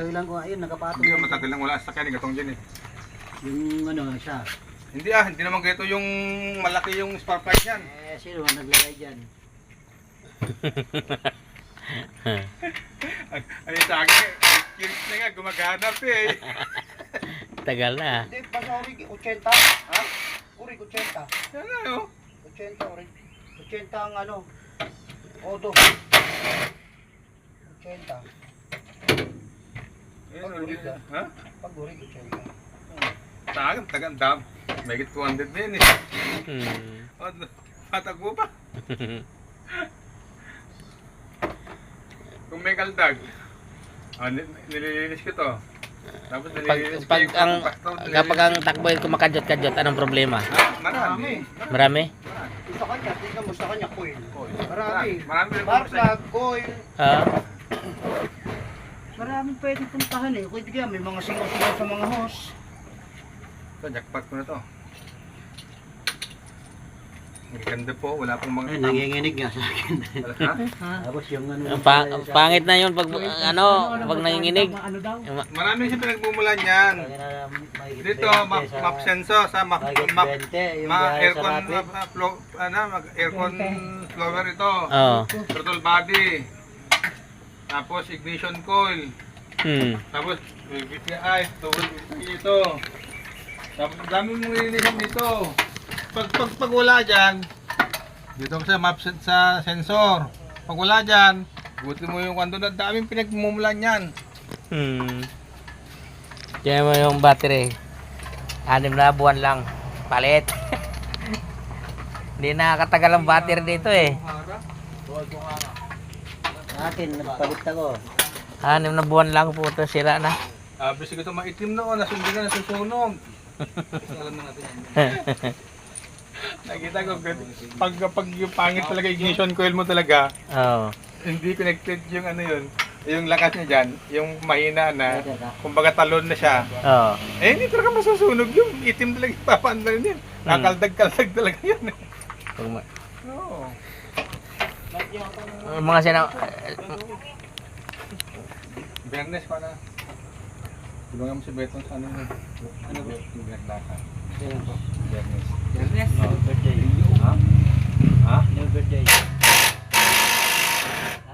Kailan ko ayun nakapatong. Hindi, matagal lang wala sa sakyan, gatong dyan eh. Yung ano siya. Hindi naman ganito yung malaki yung spark plug yan. Sino ang naglagay diyan? Ano yung sa akin, curious na nga, gumaganap eh. Tagal na. Hindi, basta orig 80. Ha? Orig 80. Yan na yun. 80 orig. 80 ang ano. Odo. 80. Yan, ha? Pag orig 80. Sa akin, tagang dam. May 200 din eh. O, patagbo pa. Kung may kaldag, nililinis ko to. Tapos nililinis ko yung Kapag ang takbo ay kumakadyot-kadyot, anong problema? Marami. Marami? Sa kanya, tingnan mo sa kanya coil. Marami. Marami rin Spark po sa plug, coil. Maraming pwedeng puntahan eh. Kung hindi kaya may mga singaw-singaw sa mga hose. ito, jackpot ko na to. Ang ganda po, wala pong mga nanginginig nga sa akin. Ha? Tapos yung ano. Pangit na yun pag pag nanginginig. Marami siya pinagmumulan yan. Dito, map sensor sa map aircon aircon flower ito. Oo. Throttle body. Tapos ignition coil. Tapos VPI, ito. Tapos dami mong ililisan dito. Pag wala dyan, dito sa map sa sensor. Pag wala dyan, buti mo yung kando na daming pinagmumulan yan. Kaya mo yung battery. 6 na buwan lang. Palit. Hindi nakakatagal ang battery dito eh. Akin, nagpalit ako. 6 na buwan lang po ito sira na. Bisig ito maitim na o, nasundin na nasusunog. Alam na natin yan. Nakita ko, pag yung pangit talaga, ignition coil mo talaga, hindi connected yung ano yun, yung lakas niya dyan, yung mahina na, kumbaga talon na siya. Hindi talaga masusunog yung itim talaga, papaandar din. Nakaldag-kaldag talaga yun. Oo. Mga Bernes pa na. Diba nga mo si Betong sa ano yun? Ano ba? Yung naglaka. Bernes. Bernes? Oh. Birthday. Ha? Ha? No birthday.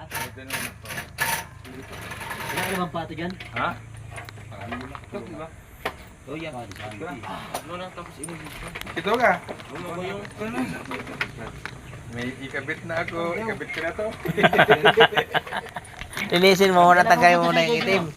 Ito naman ito. Wala ka naman pato dyan? Ha? Marami naman ito, diba? Oh, yan. Ito ka? May ikabit na ako, ikabit ko na to. Linisin mo muna, tagay mo muna yung itim.